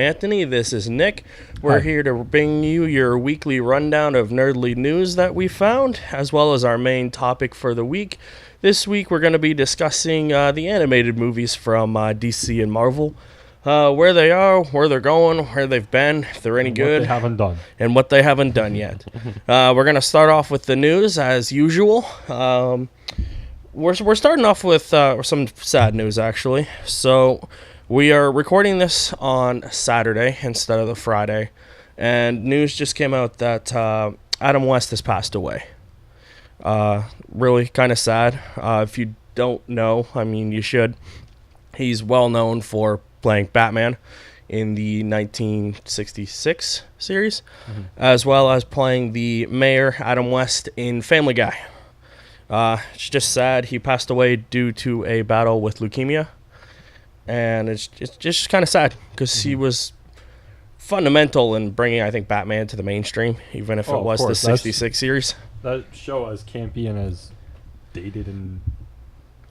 Anthony, this is Nick. We're Hi. here to bring you your weekly rundown of nerdly news that we found, as well as our main topic for the week. This week we're going to be discussing the animated movies from DC and Marvel, where they are, where they're going, where they've been, if they're any good, What they haven't done. and what they haven't done yet. We're going to start off with the news as usual. We're starting off with some sad news, actually. So we are recording this on Saturday instead of the Friday, and news just came out that Adam West has passed away. Really kind of sad. If you don't know, I mean, you should. He's well known for playing Batman in the 1966 series, as well as playing the mayor, Adam West, in Family Guy. It's just sad. He passed away due to a battle with leukemia. And it's just kind of sad because he was fundamental in bringing, I think, Batman to the mainstream, even if it was the 66 series. That show, as campy and as dated and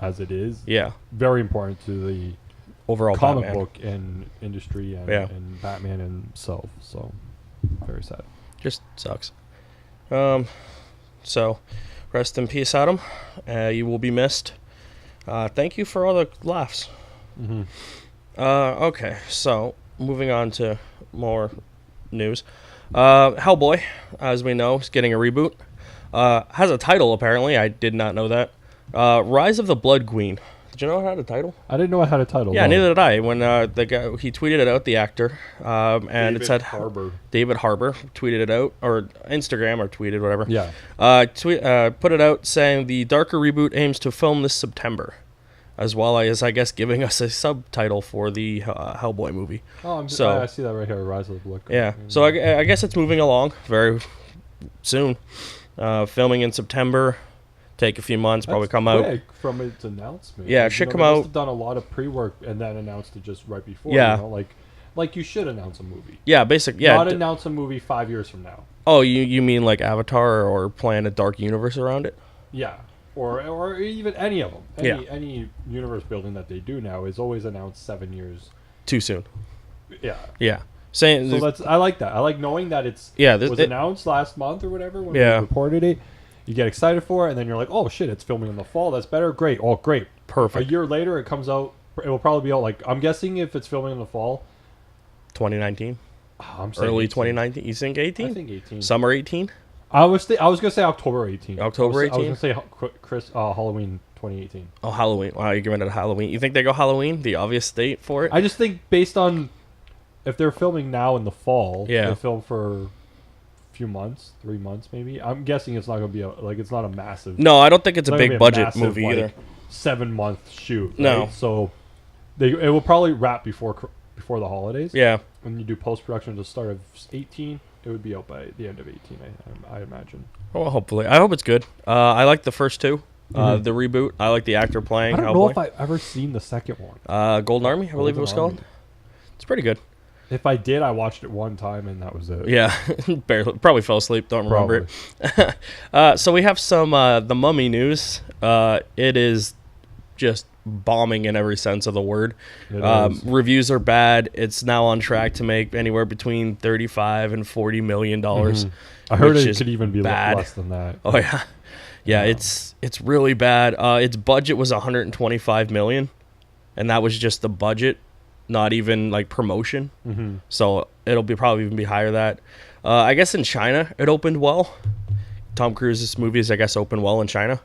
as it is, Yeah. very important to the Overall comic Batman. book and industry and, Yeah. and Batman himself. So, very sad. Just sucks. So, rest in peace, Adam. You will be missed. Thank you for all the laughs. Mm-hmm. Okay, so moving on to more news. Hellboy, as we know, is getting a reboot. Has a title, apparently. I did not know that. Rise of the Blood Queen. Did you know it had a title? I didn't know it had a title. Yeah, no. neither did I. When the guy, he tweeted it out, the actor, and David it said Harbour. David Harbour tweeted it out, or Instagram, or tweeted, whatever. Yeah. Put it out saying the darker reboot aims to film this September, as well as, I guess, giving us a subtitle for the Hellboy movie. Oh, So- I see that right here. Rise of the Blood Queen. Yeah, so I guess it's moving along very soon. Filming in September, take a few months, probably That's come out. quick from its announcement. Yeah, it Like, should come they must out- have done a lot of pre-work and then announced it just right before. Yeah. You know? Like you should announce a movie. Yeah, yeah. Not announce a movie 5 years from now. Oh, you mean like Avatar or plan a dark universe around it? Yeah. Or even any of them. Yeah. Any universe building that they do now is always announced 7 years. Too soon. Yeah. Yeah. Saying So I like that. I like knowing that it's was announced last month or whatever when Yeah. we reported it. You get excited for it, and then you're like, oh shit, it's filming in the fall. That's better. Great. Oh, great. perfect. A year later, it comes out. It will probably be out. Like, I'm guessing if it's filming in the fall, 2019, I'm saying early 18. 2019. You think 18? I think 18. Summer 18. I was gonna say October 18. October I was 18? gonna say Halloween 2018. Oh, Halloween. Wow, you're giving it a Halloween. You think they go Halloween? The obvious date for it? I just think based on if they're filming now in the fall, Yeah. they film for a few months, 3 months maybe. I'm guessing it's not gonna be it's not a massive. No, I don't think it's a not gonna big be budget massive, movie either. 7-month shoot. No. Right? So it will probably wrap before the holidays. Yeah. When you do post production at the start of 18, it would be out by the end of 18. I imagine. Well, hopefully. I hope it's good. I like the first two. Mhm. The reboot. I like the actor playing I don't Hellboy. know if I've ever seen the second one. Golden Army, I believe it was Golden called. It's pretty good. If I did, I watched it one time and that was it. Yeah, barely. Probably fell asleep. Don't remember it. So we have some the Mummy news. It is just bombing in every sense of the word. It is. Reviews are bad. It's now on track to make anywhere between $35 and $40 million. Mhm. I heard which it is could even be bad. less than that. Oh yeah, yeah. It's really bad. Its budget was 125 million, and that was just the budget, not even like promotion. Mm-hmm. So it'll probably even be higher than that. I guess in China it opened well. Tom Cruise's movies, I guess, open well in China.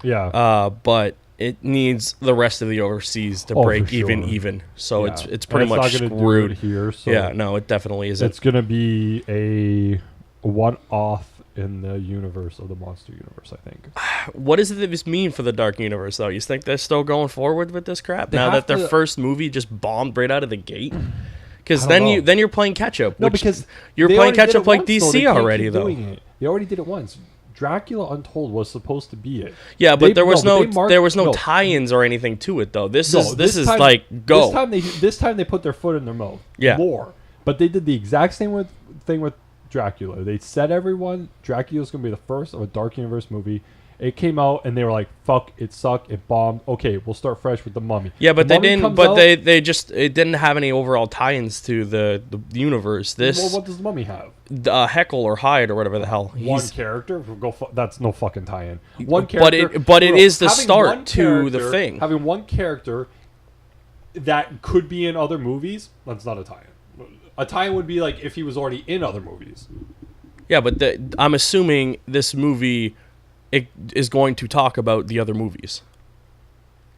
Yeah. But it needs the rest of the overseas to Oh, break for even. sure. So Yeah. it's pretty And much not gonna do screwed. it here. So Yeah, no, it definitely isn't. it's gonna be a one-off in the universe of the monster universe. I think. What does this mean for the Dark Universe, though? You think they're still going forward with this crap They now have that their to- first movie just bombed right out of the gate? Because I then don't know. you're playing catch up. No, because you're they playing already did catch up it like once, though. DC They can't already, keep though. doing it. They already did it once. Dracula Untold was supposed to be it. Yeah, but They- there was no, no but they marked- there was no no. tie-ins or anything to it, though. This No, is time- like go. This time they put their foot in their mouth. Yeah. More. But they did the exact same thing with Dracula. They said everyone Dracula's gonna be the first of a Dark Universe movie. It came out and they were like, "Fuck, it sucked, it bombed. Okay, we'll start fresh with the Mummy." Yeah, but The they Mummy didn't. comes But out- they just it didn't have any overall tie-ins to the universe. Well, This what does the Mummy have? Heckle or Hyde or whatever the hell. One character. That's no fucking tie-in. One character. But it is the having start one to the character- thing. Having one character that could be in other movies. That's not a tie-in. A tie-in would be like if he was already in other movies. Yeah, but I'm assuming this movie is going to talk about the other movies.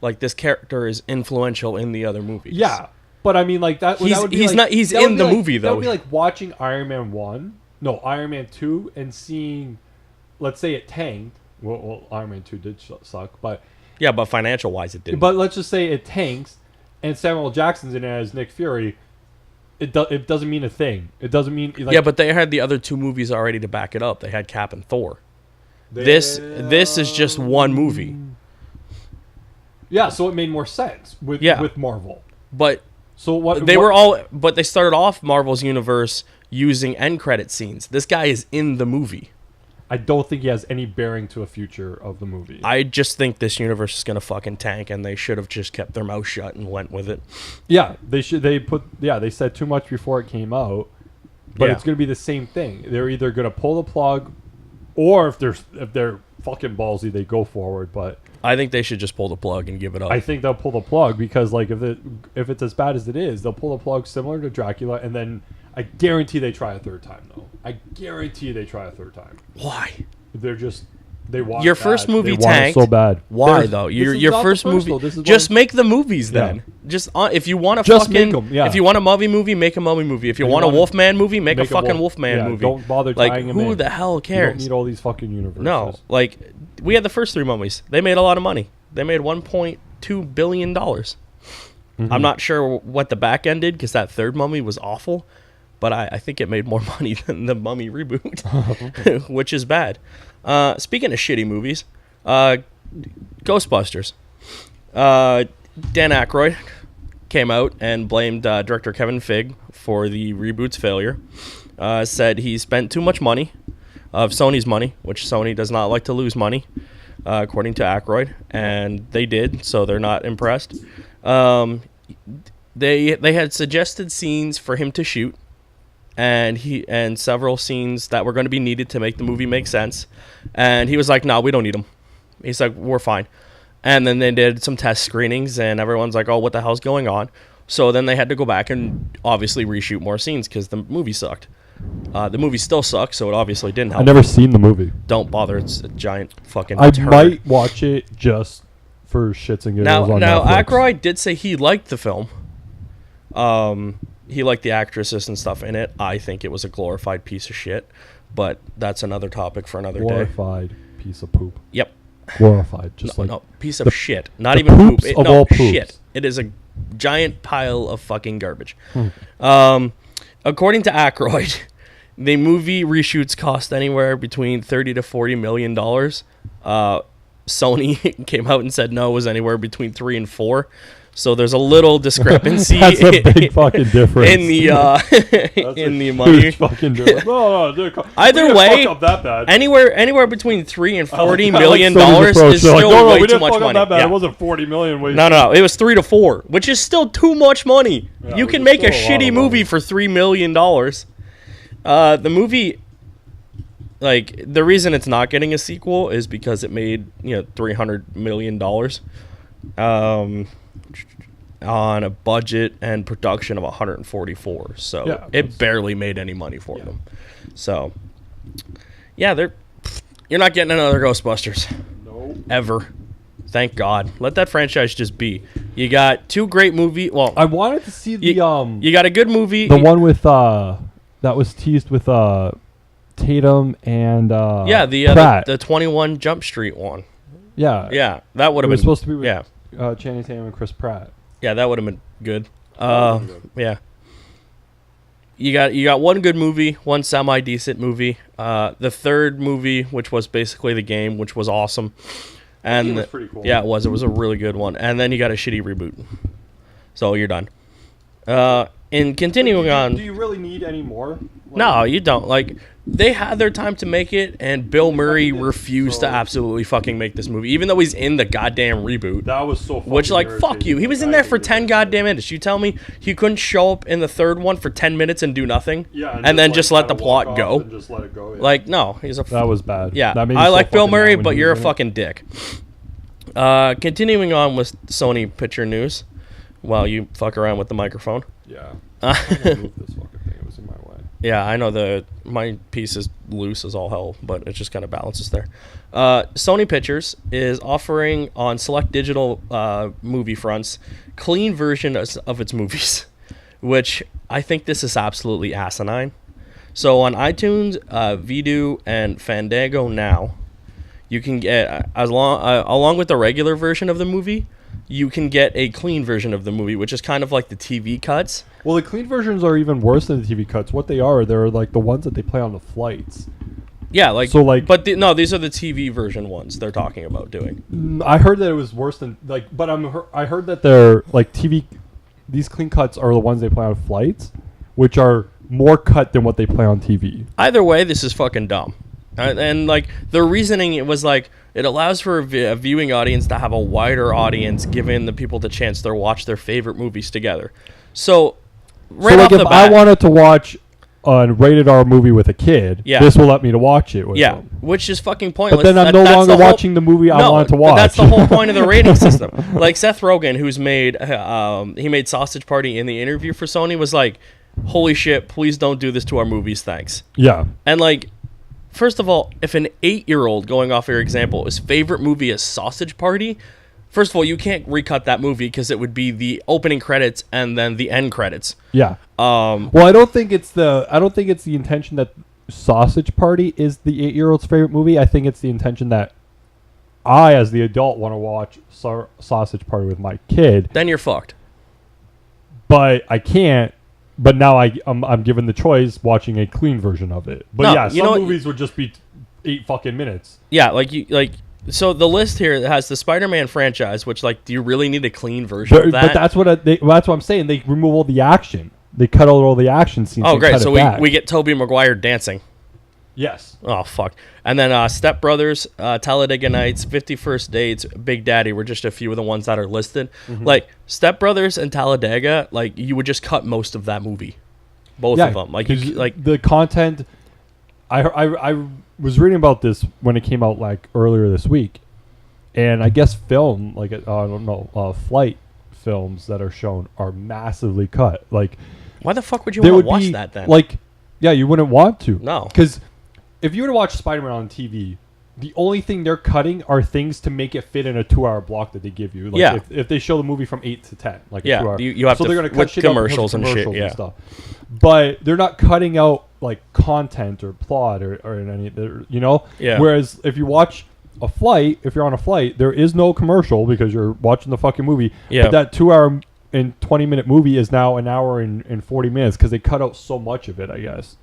Like this character is influential in the other movies. Yeah, but I mean, like that. He's- that would be he's like, not- he's that would in be the like- movie, That though. would be like watching Iron Man 2, and seeing, let's say it tanked. Well, Iron Man 2 did suck, but Yeah, but financial wise, it didn't. but let's just say it tanks, and Samuel Jackson's in it as Nick Fury. It doesn't mean a thing. It doesn't mean like, yeah, but they had the other two movies already to back it up. They had Cap and Thor. This is just one movie. Yeah, so it made more sense with Marvel. But So what but they started off Marvel's universe using end credit scenes. This guy is in the movie. I don't think he has any bearing to a future of the movie. I just think this universe is gonna fucking tank, and they should have just kept their mouth shut and went with it. Yeah, they should. They said too much before it came out, but Yeah. it's going to be the same thing. They're either going to pull the plug, or if they're fucking ballsy, they go forward. But I think they should just pull the plug and give it up. I think they'll pull the plug because, like, if it's as bad as it is, they'll pull the plug similar to Dracula, and then I guarantee they try a third time. Though I guarantee they try a third time. Why? They want Your it first bad. movie They want it tanked. so bad. Why though? This Your is not the first first, movie. though. This is Just one- make the movies then. Yeah. Just if you want to Just fucking make 'em, yeah. if you want a mummy movie, make a mummy movie. If you want a Wolfman movie, make a Make a fucking wolf- Wolfman yeah, movie. don't bother like tying 'em who in. the hell You don't cares? need all these fucking universes. No, like we had the first three mummies. They made a lot of money. They made $1.2 billion. I'm not sure what the back end did because that third mummy was awful, but I think it made more money than the mummy reboot, which is bad. Speaking of shitty movies, Ghostbusters. Dan Aykroyd came out and blamed director Kevin Feige for the reboot's failure. Said he spent too much money of Sony's money, which Sony does not like to lose money, according to Aykroyd, and they did, so they're not impressed. They had suggested scenes for him to shoot, and several scenes that were going to be needed to make the movie make sense, and he was like, "No, we don't need them." He's like, "We're fine." And then they did some test screenings, and everyone's like, "Oh, what the hell's going on?" So then they had to go back and obviously reshoot more scenes because the movie sucked. The movie still sucks, so it obviously didn't help. I've never seen the movie. Don't bother; it's a giant fucking. I turd. might watch it just for shits and giggles on Now Netflix. Aykroyd did say he liked the film. He liked the actresses and stuff in it. I think it was a glorified piece of shit, but that's another topic for another day. Glorified piece of poop. Yep. Glorified, just No, piece of shit. Not the even poop. poops of all poops. Shit. It is a giant pile of fucking garbage. According to Aykroyd, the movie reshoots cost anywhere between $30 to $40 million. Sony came out and said no, it was anywhere between 3 and 4. So there's a little discrepancy. That's a big fucking difference. in the in the Huge money. fucking difference. No, dude, Either we didn't way, fuck up that bad. anywhere between $3 and $40 I like million Sony's approach. is They're still like, no, way we too didn't much fuck up money. that bad. Yeah. It wasn't 40 million. No, it was 3 to 4, which is still too much money. Yeah, You which can is make a still a lot shitty of movie money. for $3 million. The movie, like the reason it's not getting a sequel is because it made $300 million, on a budget and production of 144. So Yeah, it barely made any money for them. So yeah, you're not getting another Ghostbusters. No. Ever. Thank God. Let that franchise just be. You got two great movies. Well, I wanted to see the you got a good movie. the one with that was teased with Tatum and Pratt. the 21 Jump Street one. yeah. Yeah, that would It have was been supposed to be with yeah. Channing Tatum and Chris Pratt. Yeah, that would have been good. would've been good. Yeah. You got one good movie, one semi decent movie. The third movie, which was basically the game, which was awesome. And game was pretty cool. Yeah, it was. It was a really good one. And then you got a shitty reboot. So you're done. And continuing on. Do you really need any more? No, you don't. Like they had their time to make it, and Bill Murray refused to So- absolutely fucking make this movie, even though he's in the goddamn reboot. That was so fucking Which, like, fuck irritating. you. He was in I there for hated 10 that goddamn shit. minutes. You tell me he couldn't show up in the third one for 10 minutes and do nothing? Yeah, and then just let the kinda walk plot off go? and just let it go. Yeah. Like, no. He's a... that was bad. Yeah, That made me I so like Bill fucking Murray, mad when but he you're a was in it. fucking dick. Continuing on with Sony picture news while you fuck around with the microphone. Yeah. I'm gonna move this fucking thing. It was in my way. Yeah, I know my piece is loose as all hell, but it just kind of balances there. Sony Pictures is offering on select digital movie fronts clean versions of its movies, which I think this is absolutely asinine. So on iTunes, Vudu, and Fandango now, you can get along with the regular version of the movie, you can get a clean version of the movie, which is kind of like the TV cuts. Well, the clean versions are even worse than the TV cuts. What they are, they're like the ones that they play on the flights. Yeah, like So, like- but no, these are the TV version ones they're talking about doing. I heard that it was worse than like, but I heard that they're like TV. These clean cuts are the ones they play on flights, which are more cut than what they play on TV. Either way, this is fucking dumb. And like the reasoning, it was like it allows for a viewing audience to have a wider audience, giving the people the chance to watch their favorite movies together. So, right so, off like, the if bat, I wanted to watch a rated R movie with a kid, Yeah. this will let me to watch it with yeah, them. which is fucking pointless. But then I'm no That's longer the whole- watching the movie I No, wanted to but watch. that's the whole point of the rating system. Like Seth Rogen, who's made he made Sausage Party in the interview for Sony, was like, "Holy shit! Please don't do this to our movies, thanks." Yeah. And like, first of all, if an 8-year-old, going off your example, his favorite movie is Sausage Party, first of all, you can't recut that movie because it would be the opening credits and then the end credits. Yeah. Um, Well, I don't think it's the intention that Sausage Party is the 8-year-old's favorite movie. I think it's the intention that I, as the adult, want to watch Sausage Party with my kid, then you're fucked. but I can't. But now I'm given the choice watching a clean version of it. But No, yeah, you know some what- movies would just be 8 fucking minutes. Yeah, so the list here has the Spider-Man franchise, which like, do you really need a clean version of that? But that's what I'm saying. They remove all the action. They cut out all the action scenes. Oh, and great! cut So it back. we get Tobey Maguire dancing. Yes. Oh fuck! And then Step Brothers, Talladega Nights, 51st Dates, Big Daddy were just a few of the ones that are listed. Like Step Brothers and Talladega, like you would just cut most of that movie, both of them. Like 'cause you like the content. I was reading about this when it came out like earlier this week, and I guess film like I don't know flight films that are shown are massively cut. Like why the fuck would you there want would to watch be that then? like yeah, you wouldn't want to. No. Because if you were to watch Spider-Man on TV, the only thing they're cutting are things to make it fit in a 2-hour block that they give you. Like Yeah. if they show the movie from 8 to 10, like Yeah, a 2-hour. you have so to they're gonna with cut shit out because of commercials and shit, commercials yeah. stuff. But they're not cutting out like content or plot or any, you know. Yeah. Whereas if you watch a flight, if you're on a flight, there is no commercial because you're watching the fucking movie. Yeah. But that 2-hour and 20-minute movie is now an hour and 40 minutes because they cut out so much of it, I guess.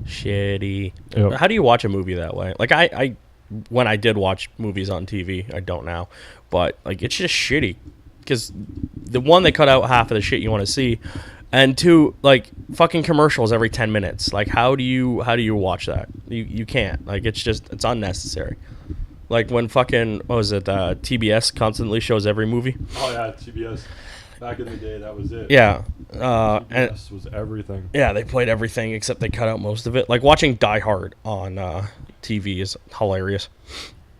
Shitty. Yep. How do you watch a movie that way? Like I when I did watch movies on TV, I don't now, but like it's just shitty because the one, they cut out half of the shit you want to see, and two, like fucking commercials every 10 minutes. Like how do you watch that? You can't. Like it's unnecessary. Like when fucking what was it? TBS constantly shows every movie. Oh yeah, TBS. Back in the day, that was it. Yeah. And TBS was everything. yeah, they played everything except they cut out most of it. Like watching Die Hard on TV is hilarious.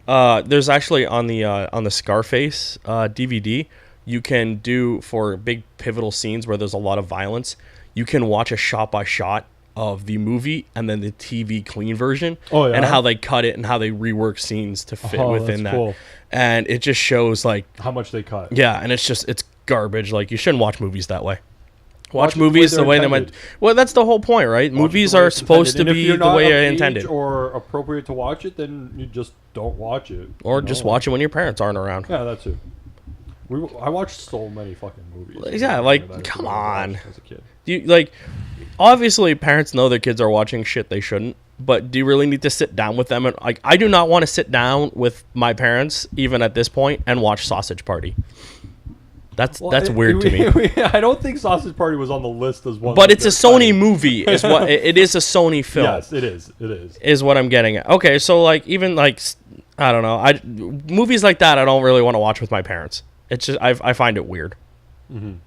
There's actually on the Scarface DVD, you can do for big pivotal scenes where there's a lot of violence. You can watch a shot by shot of the movie and then the TV clean version. Oh, yeah? And how they cut it and how they rework scenes to fit within that's that. cool. And it just shows like How much they cut. yeah, and it's garbage. Like you shouldn't watch movies that way. Watch Watch it the way movies the they're way they meant. intended. Well, that's the whole point, right? Watch it Movies the way are it's supposed to intended. And if be you're the not way of they're age intended, or appropriate to watch it, then you just don't watch it. or you just know? watch it when your parents aren't around. Yeah, that's it. I watched so many fucking movies. Yeah, that like, I come never watched on. As a kid. Do you like? Obviously, parents know their kids are watching shit they shouldn't. But do you really need to sit down with them? And like, I do not want to sit down with my parents, even at this point, and watch Sausage Party. That's weird to me. I don't think Sausage Party was on the list as one. But it's a Sony movie. Is what it is a Sony film. Yes, it is. It is. Is what I'm getting at. Okay, so like even like I don't know. Movies like that I don't really want to watch with my parents. It's just I find it weird.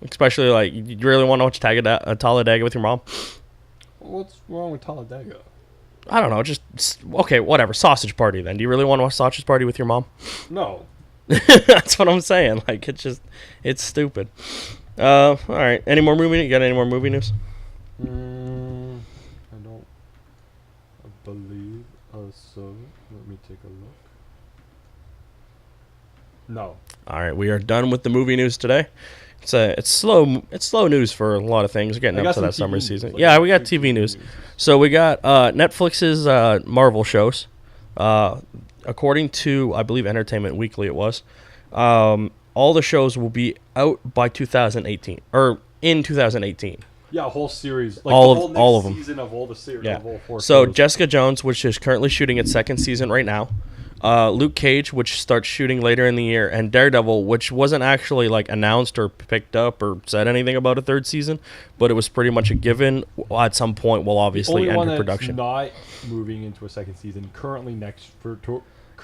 Especially like you really want to watch Talladega with your mom. What's wrong with Talladega? I don't know. Just okay, whatever. Sausage Party. Then do you really want to watch Sausage Party with your mom? No. That's what I'm saying. Like it's stupid. All right. Any more movie? You got any more movie news? I don't believe so. Let me take a look. No. All right. We are done with the movie news today. It's slow news for a lot of things. We're getting up to that summer season. Like yeah, we got TV news. So we got Netflix's Marvel shows. According to, I believe, Entertainment Weekly, it was. All the shows will be out by 2018 or in 2018. Yeah, a whole series, like all of them. Season of all the series. Yeah. Of all 4 So shows. Jessica Jones, which is currently shooting its 2nd season right now. Luke Cage, which starts shooting later in the year, and Daredevil, which wasn't actually like announced or picked up or said anything about a 3rd season, but it was pretty much a given. At some point, will obviously enter production. Not moving into a 2nd season currently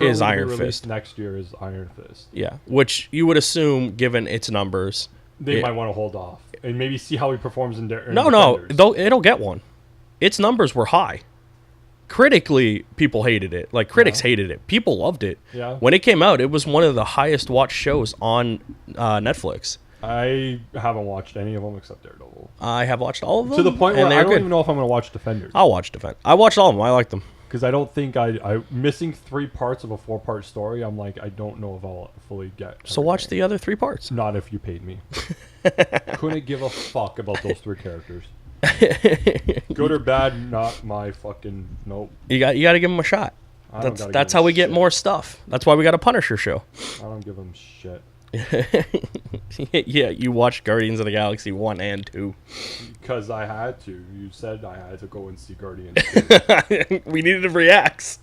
is Iron Fist. Next year is Iron Fist. Yeah, which you would assume, given its numbers, they might want to hold off and maybe see how he performs in No, it'll get one. Its numbers were high. Critically, people hated it. Like, critics hated it. People loved it. Yeah. When it came out, it was one of the highest watched shows on Netflix. I haven't watched any of them except Daredevil. I have watched all of them. To the point where I don't even know if I'm going to watch Defenders. I'll watch Defenders. I watched all of them. I like them. Because I don't think I missing 3 parts of a 4-part story. I'm like, I don't know if I'll fully get everything. So watch the other 3 parts. Not if you paid me. Couldn't give a fuck about those 3 characters. Good or bad, not my fucking nope. You got to give them a shot. That's how we get more stuff. That's why we got a Punisher show. I don't give them shit. Yeah, you watched Guardians of the Galaxy 1 and 2. Because I had to. You said I had to go and see Guardians 2. We needed reacts.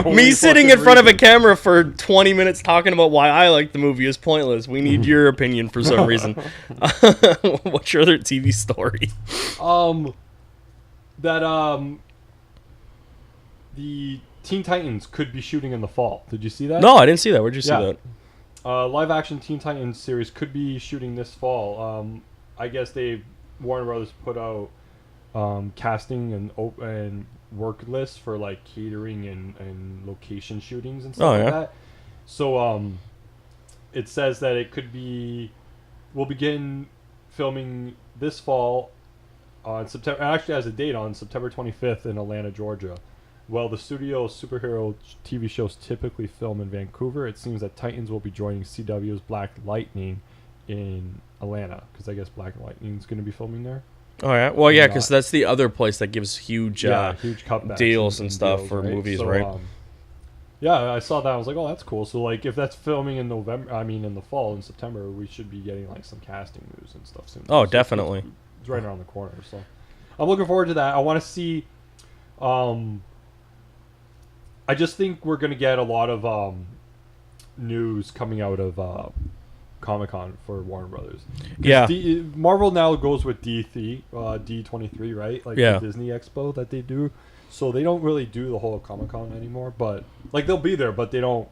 Me sitting in front of a camera for 20 minutes talking about why I like the movie is pointless. We need your opinion for some reason. What's your other TV story? The Teen Titans could be shooting in the fall. Did you see that? No, I didn't see that. Where'd you see that? Live action Teen Titans series could be shooting this fall. I guess Warner Brothers put out casting and work lists for like catering and location shootings and stuff like that. So it says that we'll begin filming this fall on September. Actually, has a date on September 25th in Atlanta, Georgia. While the studio's superhero TV shows typically film in Vancouver, it seems that Titans will be joining CW's Black Lightning in Atlanta, because I guess Black Lightning's going to be filming there. Oh, yeah? Well, yeah, because that's the other place that gives huge cutbacks deals and stuff for movies, right? Yeah, I saw that. I was like, oh, that's cool. So, like, if that's filming in in the fall, in September, we should be getting, like, some casting news and stuff soon. Oh, definitely. It's right around the corner, so I'm looking forward to that. I want to see... I just think we're going to get a lot of news coming out of Comic-Con for Warner Brothers. Yeah. Marvel now goes with D23, right? Like the Disney Expo that they do. So they don't really do the whole Comic-Con anymore. But, like, they'll be there, but they don't...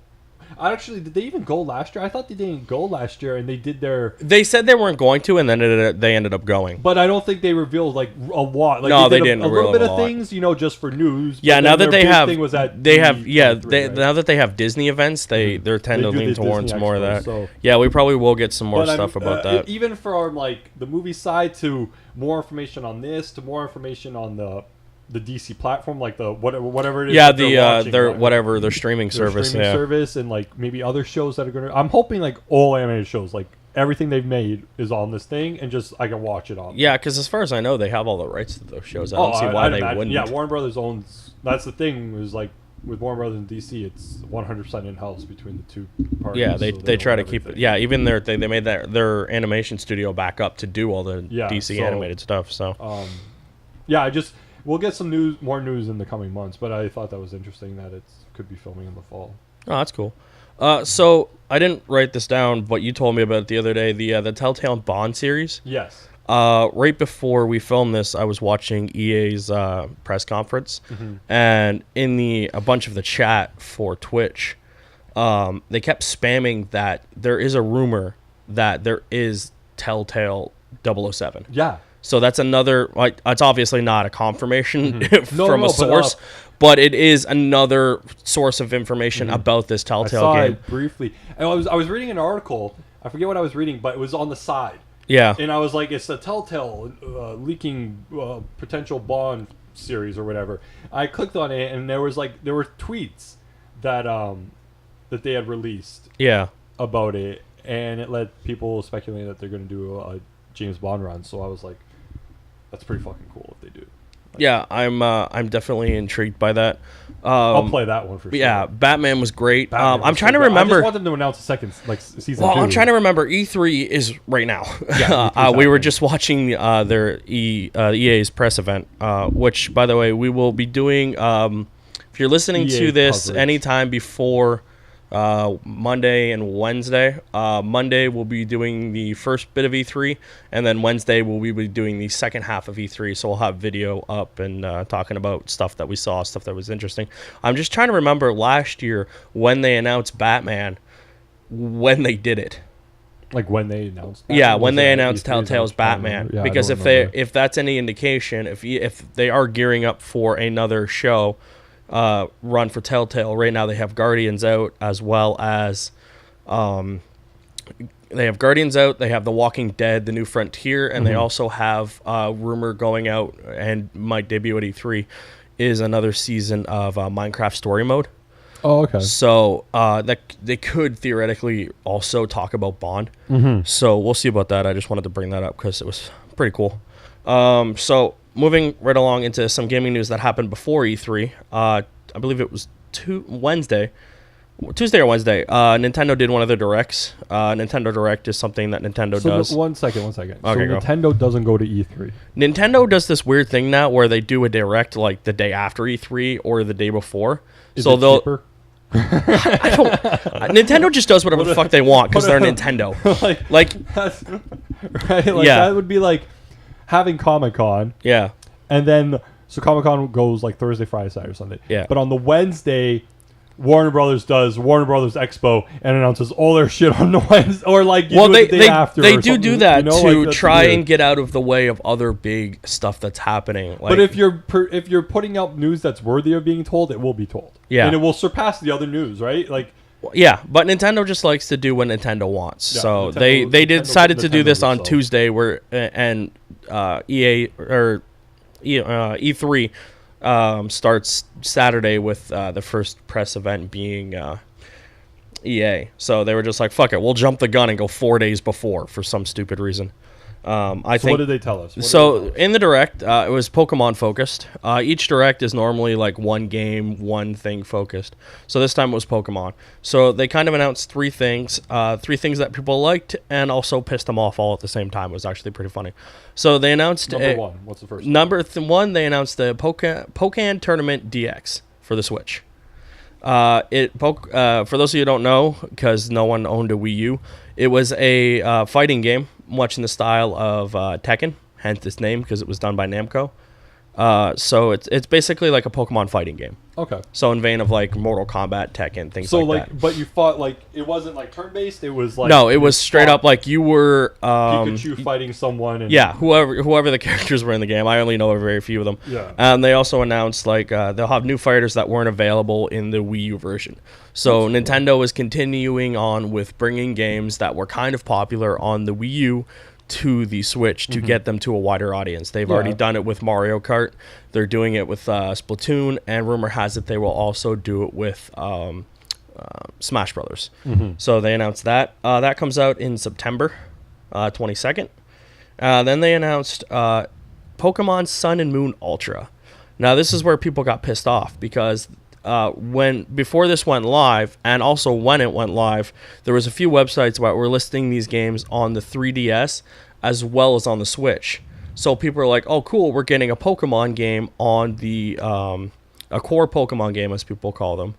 Actually, did they even go last year? I thought they didn't go last year, and they did their... They said they weren't going to, and then they ended up going. But I don't think they revealed, like, a lot. Like, no, they didn't a little bit of lot. Things, just for news. Yeah, now that they have... Thing was at now that they have Disney events, they tend to lean towards more of that. So. Yeah, we probably will get some more stuff about that. Even for, like, the movie side, to more information on this, to more information on the DC platform, like the whatever it is. Yeah, their streaming service. Service, and like maybe other shows that are gonna. I'm hoping like all animated shows, like everything they've made is on this thing, and just I can watch it on. Yeah, because as far as I know, they have all the rights to those shows. I don't see why they wouldn't. Yeah, Warner Brothers owns. That's the thing. Is like with Warner Brothers and DC, it's 100% in house between the two parties. Yeah, they try to keep it. Yeah, even they made their animation studio back up to do all the DC animated stuff. So yeah, we'll get some more news in the coming months, but I thought that was interesting that it could be filming in the fall. Oh, that's cool. So I didn't write this down, but you told me about it the other day. The Telltale Bond series. Yes. Right before we filmed this, I was watching EA's press conference, and in a bunch of the chat for Twitch, they kept spamming that there is a rumor that there is Telltale 007. Yeah. So that's another, like, it's obviously not a confirmation from a but, source, but it is another source of information about this I Telltale saw game. it briefly. And I was reading an article. I forget what I was reading, but it was on the side. Yeah. And I was like, it's the Telltale leaking potential Bond series or whatever. I clicked on it, and there were tweets that that they had released Yeah. about it, and it led people speculating that they're going to do a James Bond run. So I was like, that's pretty fucking cool if they do. Yeah, I'm definitely intrigued by that. I'll play that one for sure. Yeah, Batman was great. Batman I'm was trying to so good. remember. I just want them to announce a second, season 2. Well, I'm trying to remember. E3 is right now. Yeah, E3 we were happening. just watching their EA's press event, which, by the way, we will be doing. If you're listening EA to this coverage. anytime before Monday and Wednesday, Monday we'll be doing the first bit of E3, and then Wednesday we'll be doing the second half of E3. So we'll have video up and talking about stuff that we saw, stuff that was interesting. I'm just trying to remember last year when they announced Batman, when they did it. Like when they announced. Yeah, Batman? when Was they it at announced E3? Telltale's I don't Batman, remember. Yeah, I because don't if remember. that's any indication, if they are gearing up for another show run for Telltale, right now they have Guardians out, as well as they have Guardians out, they have The Walking Dead, The New Frontier, and they also have rumor going out and might debut at E3 is another season of Minecraft Story Mode. Oh, okay. So that they could theoretically also talk about Bond. So we'll see about that. I just wanted to bring that up because it was pretty cool. So moving right along into some gaming news that happened before E3. I believe it was Tuesday or Wednesday. Nintendo did one of their directs. Nintendo Direct is something that Nintendo does. One second. Okay, so go. Nintendo doesn't go to E3. Nintendo does this weird thing now where they do a direct like the day after E3 or the day before. Is so it they'll. cheaper? I don't. Nintendo just does whatever the fuck they want because they're Nintendo. Like, that's, right? Like, Yeah. that would be like having Comic-Con, yeah, and then so Comic-Con goes like Thursday, Friday, Saturday, Sunday. Yeah. But on the Wednesday, Warner Brothers does Warner Brothers Expo and announces all their shit on the Wednesday, or like you well, do it the day after. they or do something, that you know? to Like, that's try weird. and get out of the way of other big stuff that's happening. Like, But if you're putting out news that's worthy of being told, it will be told. Yeah. And it will surpass the other news, right? Like, yeah, but Nintendo just likes to do what Nintendo wants. Yeah, so Nintendo- they Nintendo- decided to do this on Nintendo Tuesday, where and EA or E3 starts Saturday with the first press event being EA. So they were just like, "Fuck it, we'll jump the gun and go 4 days before for some stupid reason." I so think. what did they tell us? So in the direct, it was Pokemon focused. Each direct is normally like one game, one thing focused. So this time it was Pokemon. So they kind of announced three things that people liked and also pissed them off all at the same time. It was actually pretty funny. So they announced Number one. What's the first? one. They announced the Pokémon Tournament DX for the Switch. For those of you who don't know, because no one owned a Wii U, it was a fighting game, much in the style of Tekken, hence its name, because it was done by Namco. So it's basically like a Pokemon fighting game. Okay. So in vein of like Mortal Kombat, Tekken, things So like that. but you fought like it wasn't like turn-based. It was like No, it you was straight fought up like you were Pikachu fighting someone. And yeah, whoever the characters were in the game. I only know very few of them. Yeah. And they also announced like they'll have new fighters that weren't available in the Wii U version. So Nintendo is continuing on with bringing games that were kind of popular on the Wii U to the Switch to get them to a wider audience. They've already done it with Mario Kart. They're doing it with Splatoon, and rumor has it they will also do it with Smash Brothers. So they announced that. That comes out in September 22nd. Then they announced Pokemon Sun and Moon Ultra. Now this is where people got pissed off because before this went live, and also when it went live, there was a few websites that were listing these games on the 3DS as well as on the Switch. So people are like, "Oh, cool, we're getting a Pokemon game on the a core Pokemon game, as people call them,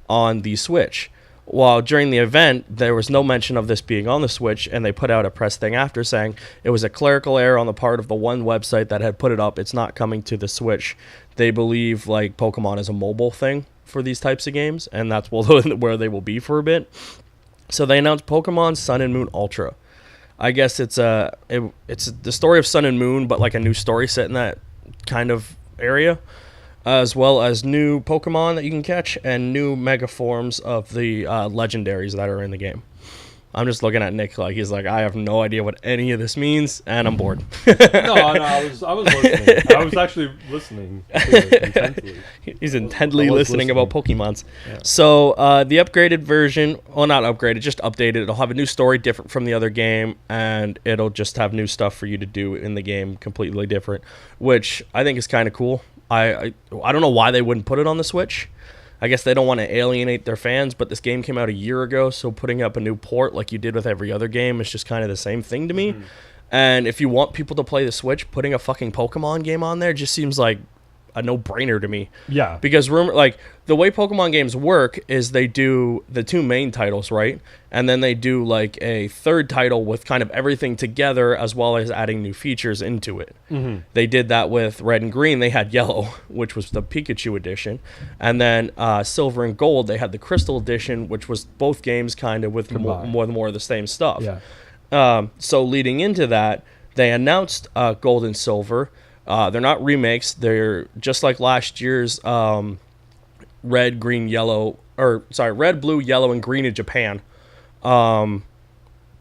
on the Switch." Well, during the event, there was no mention of this being on the Switch, and they put out a press thing after saying it was a clerical error on the part of the one website that had put it up. It's not coming to the Switch. They believe like Pokemon is a mobile thing for these types of games, and that's where they will be for a bit. So they announced Pokemon Sun and Moon Ultra. I guess it's the story of Sun and Moon, but like a new story set in that kind of area, as well as new Pokemon that you can catch and new mega forms of the legendaries that are in the game. I'm just looking at Nick like he's like, I have no idea what any of this means, and I'm bored. No, I was listening. I was actually listening to it intently. He's intently listening about Pokemons. Yeah. So the upgraded version, well, not upgraded, just updated. It'll have a new story different from the other game, and it'll just have new stuff for you to do in the game, completely different, which I think is kind of cool. I don't know why they wouldn't put it on the Switch. I guess they don't want to alienate their fans, but this game came out a year ago, so putting up a new port like you did with every other game is just kind of the same thing to me. Mm-hmm. And if you want people to play the Switch, putting a fucking Pokemon game on there just seems like a no-brainer to me. Yeah. Because the way Pokemon games work is they do the two main titles, right? And then they do like a third title with kind of everything together as well as adding new features into it. Mm-hmm. They did that with Red and Green. They had Yellow, which was the Pikachu edition. And then Silver and Gold, they had the Crystal edition, which was both games kind of with more of the same stuff. Yeah. So leading into that, they announced Gold and Silver. They're not remakes. They're just like last year's Red, Blue, Yellow, and Green in Japan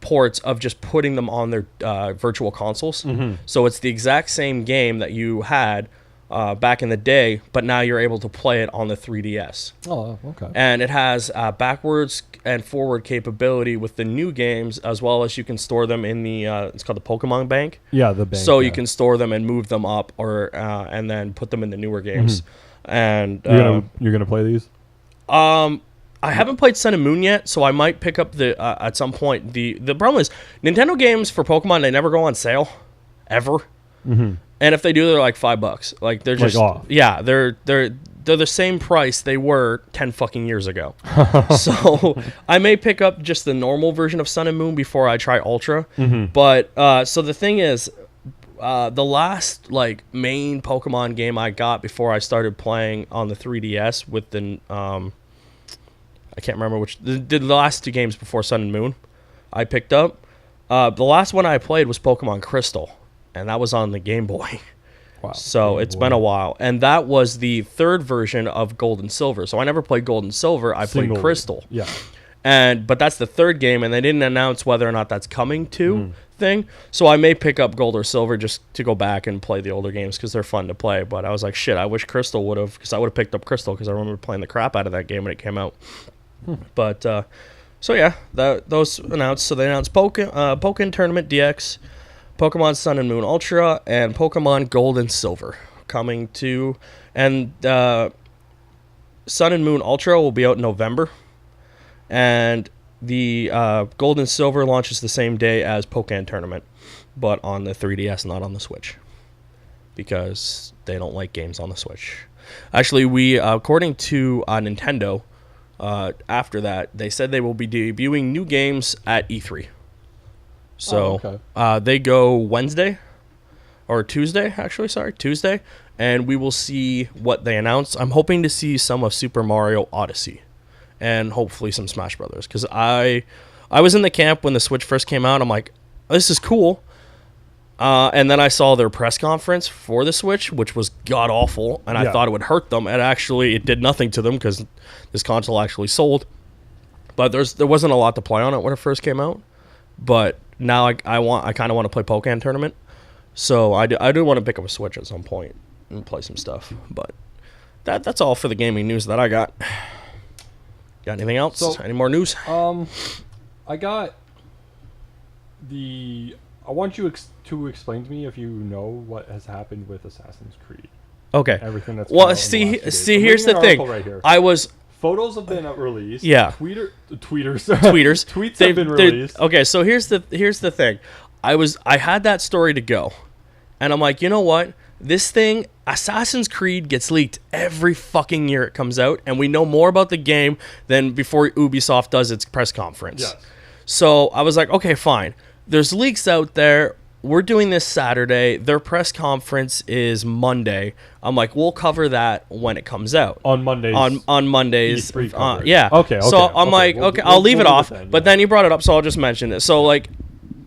ports of just putting them on their virtual consoles. Mm-hmm. So it's the exact same game that you had back in the day, but now you're able to play it on the 3DS. Oh, okay. And it has backwards and forward capability with the new games, as well as you can store them in the it's called the Pokemon Bank. Yeah, the bank. So you can store them and move them up, or and then put them in the newer games. Mm-hmm. And you're gonna play these? I haven't played Sun and Moon yet, so I might pick up the at some point. The problem is Nintendo games for Pokemon, they never go on sale, ever. Mm-hmm. And if they do, they're like $5. Like they're just yeah, they're the same price they were 10 fucking years ago. So I may pick up just the normal version of Sun and Moon before I try Ultra. Mm-hmm. But so the thing is, the last like main Pokemon game I got before I started playing on the 3DS with the I can't remember which the last two games before Sun and Moon I picked up. The last one I played was Pokemon Crystal, and that was on the Game Boy. Wow. So it's been a while. And that was the third version of Gold and Silver. So I never played Gold and Silver. I played Crystal. Yeah. But that's the third game, and they didn't announce whether or not that's coming to thing. So I may pick up Gold or Silver just to go back and play the older games because they're fun to play. But I was like, shit, I wish Crystal would have, because I would have picked up Crystal because I remember playing the crap out of that game when it came out. But, so yeah, those announced. So they announced Pokken Tournament DX, Pokemon Sun and Moon Ultra, and Pokemon Gold and Silver coming to, and Sun and Moon Ultra will be out in November, and the Gold and Silver launches the same day as Pokken Tournament, but on the 3DS, not on the Switch, because they don't like games on the Switch. Actually, we according to Nintendo, after that, they said they will be debuting new games at E3. So they go Wednesday or Tuesday, actually, Tuesday, and we will see what they announce. I'm hoping to see some of Super Mario Odyssey and hopefully some Smash Brothers, because I was in the camp when the Switch first came out. I'm like, this is cool. And then I saw their press conference for the Switch, which was god-awful, and I thought it would hurt them, and actually it did nothing to them because this console actually sold. But there wasn't a lot to play on it when it first came out. But now I kind of want to play Pokken Tournament, so I do want to pick up a Switch at some point and play some stuff. But that's all for the gaming news that I got. Got anything else? So, any more news? I got I want you to explain to me if you know what has happened with Assassin's Creed. Okay. Everything that's see here's the thing. Right here. Photos have been released. Yeah. Tweets have been released. Okay, so here's the thing. I had that story to go, and I'm like, you know what? This thing, Assassin's Creed, gets leaked every fucking year it comes out, and we know more about the game than before Ubisoft does its press conference. Yes. So I was like, okay, fine. There's leaks out there. We're doing this Saturday. Their press conference is Monday. I'm like, we'll cover that when it comes out. On Mondays. On Mondays. E3 coverage. Yeah. Okay. So I'm like, okay, I'll leave it off. But then you brought it up, so I'll just mention it. So like,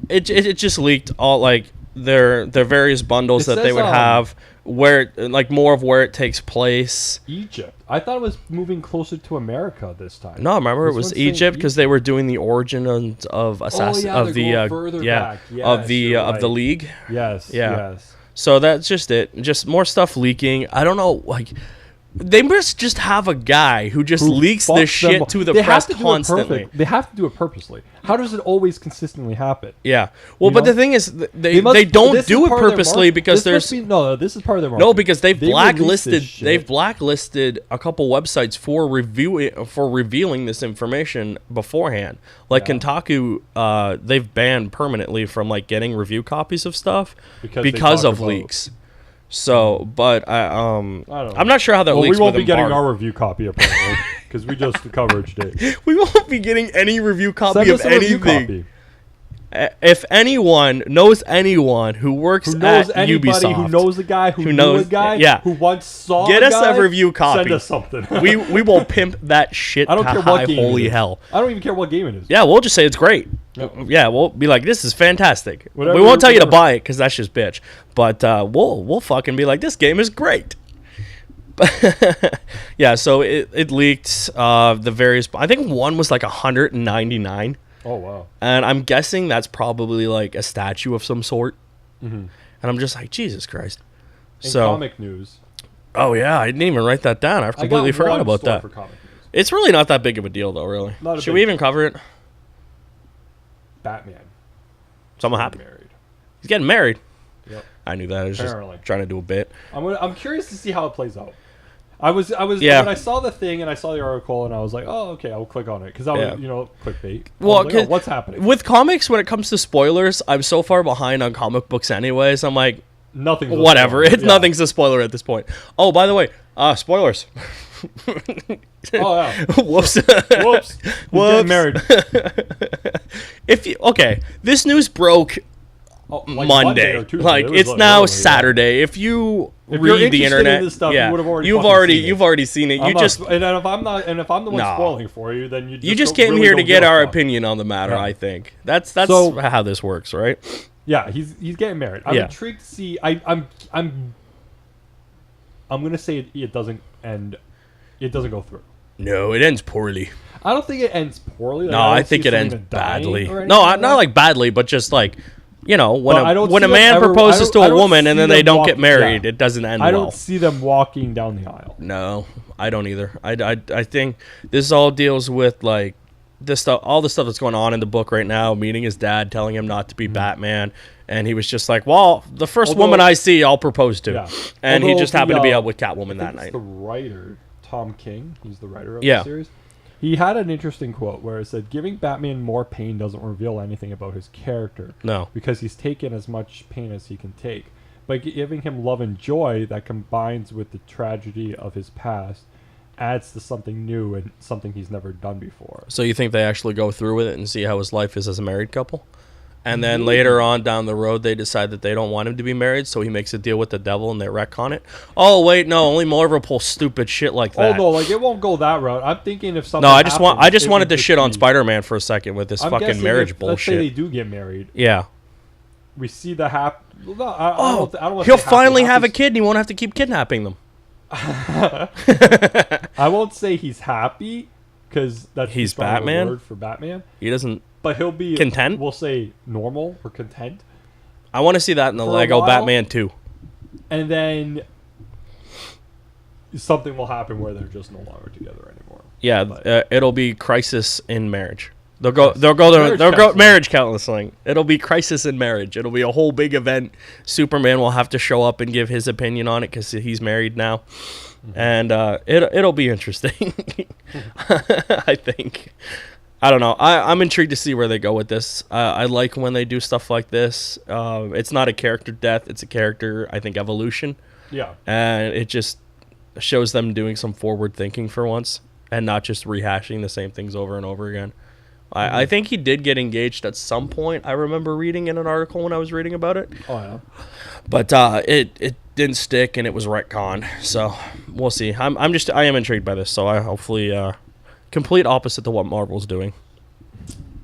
it just leaked all like their various bundles that they would have, where like more of where it takes place. Egypt. I thought it was moving closer to America this time. No, remember it was Egypt because they were doing the origin of Assassin of the of the League. Yes. Yeah. Yes. So that's just it. Just more stuff leaking. I don't know, like they must just have a guy who just leaks this shit to the press constantly. They have to do it purposely. How does it always consistently happen? Yeah. Well, but the thing is, they don't do it purposely because there's this is part of their marketing. No, because they've blacklisted a couple websites for revealing this information beforehand. Like Kotaku, they've banned permanently from like getting review copies of stuff because of leaks. So, but I'm not sure how that leaks. We won't be getting our review copy apparently because we just coverage it. We won't be getting any review copy of anything. If anyone knows anyone who works at Ubisoft, who knows a guy who knew a guy, who once saw get us a review copy. Send us something. we will pimp that shit. I don't care what game. Holy hell! I don't even care what game it is. Yeah, we'll just say it's great. Yep. Yeah, we'll be like, this is fantastic. We won't tell you to buy it because that's just bitch. But we'll fucking be like, this game is great. Yeah, so it leaked the various. I think one was like 199. Oh wow! And I'm guessing that's probably like a statue of some sort. Mm-hmm. And I'm just like, Jesus Christ. In comic news. Oh yeah, I didn't even write that down. I completely forgot about that. For comic news. It's really not that big of a deal, though. Really. Should we even cover it? Batman. Someone happened. Married. He's getting married. Yep. I knew that. I was just trying to do a bit. I'm curious to see how it plays out. I was when I saw the thing and I saw the article and I was like, oh, okay, I'll click on it because I was, clickbait. Well, like, what's happening with comics? When it comes to spoilers, I'm so far behind on comic books, anyways. I'm like, nothing's whatever. Nothing's a spoiler at this point. Oh, by the way, spoilers. Oh yeah. Whoops. Whoops. Getting married. This news broke Monday. Like it's now Saturday. If you read the internet, in this stuff, you've already seen it. If I'm the one spoiling for you, then you just came here to get our opinion on the matter. I think that's how this works, right? Yeah, he's getting married. I'm intrigued to see. I'm gonna say it doesn't end. It doesn't go through. No, it ends poorly. I don't think it ends poorly. No, I think it ends badly. No, not like badly, but just like, when a man proposes to a woman and then they don't get married, it doesn't end well. I don't see them walking down the aisle. No, I don't either. I think this all deals with like this stuff, all the stuff that's going on in the book right now. Meeting his dad, telling him not to be Batman, and he was just like, "Well, the first woman I see, I'll propose to," and he just happened to be out with Catwoman that night. The writer Tom King, who's the writer of the series. He had an interesting quote where it said, "Giving Batman more pain doesn't reveal anything about his character. No. Because he's taken as much pain as he can take. By giving him love and joy that combines with the tragedy of his past adds to something new and something he's never done before." So you think they actually go through with it and see how his life is as a married couple? And then later on down the road, they decide that they don't want him to be married, so he makes a deal with the devil and they retcon it. Oh, wait, no, only Marvel pulls stupid shit like that. Oh, no, like, it won't go that route. I'm thinking if something No, I just wanted to shit on Spider-Man for a second with this fucking marriage bullshit. Let's say they do get married. Yeah. We see the I don't want he'll finally have a kid and he won't have to keep kidnapping them. I won't say he's happy, because that's he's Batman. Word for Batman. He doesn't. But he'll be content. We'll say normal or content. I want to see that in the Lego Batman 2. And then something will happen where they're just no longer together anymore. Yeah, it'll be crisis in marriage. They'll go marriage counseling. It'll be crisis in marriage. It'll be a whole big event. Superman will have to show up and give his opinion on it because he's married now. And it'll be interesting. I think. I don't know. I'm intrigued to see where they go with this. I like when they do stuff like this. It's not a character death. It's a character, I think, evolution. Yeah. And it just shows them doing some forward thinking for once and not just rehashing the same things over and over again. I think he did get engaged at some point. I remember reading in an article when I was reading about it. Oh, yeah. But it didn't stick and it was retconned. So we'll see. I am intrigued by this. So I hopefully complete opposite to what Marvel's doing,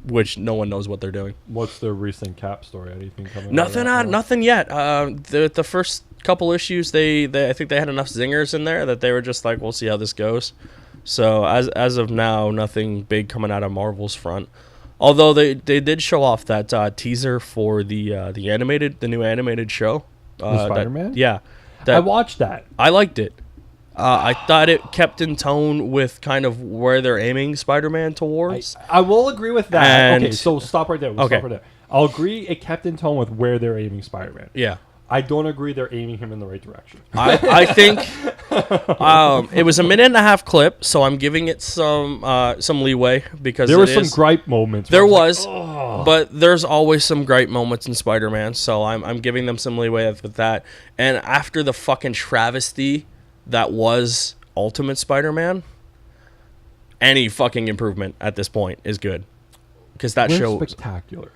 which no one knows what they're doing. What's the recent Cap story? Anything coming? Nothing yet. The first couple issues, they I think they had enough zingers in there that they were just like, we'll see how this goes. So as of now, nothing big coming out of Marvel's front. Although they did show off that teaser for the new animated show. Spider-Man? Yeah. I watched that. I liked it. I thought it kept in tone with kind of where they're aiming Spider-Man towards. I will agree with that. And okay, so stop right there. Stop right there. I'll agree it kept in tone with where they're aiming Spider-Man. Yeah. I don't agree they're aiming him in the right direction. I think it was a 1.5-minute clip, so I'm giving it some leeway because there were some gripe moments. There was, but there's always some gripe moments in Spider-Man, so I'm giving them some leeway with that. And after the fucking travesty that was Ultimate Spider-Man, any fucking improvement at this point is good because that show spectacular.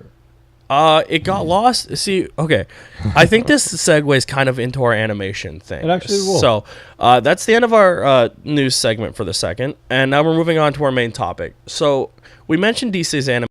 It got lost. See, okay. I think this segues kind of into our animation thing. It actually will. So, that's the end of our news segment for the second. And now we're moving on to our main topic. So, we mentioned DC's animation.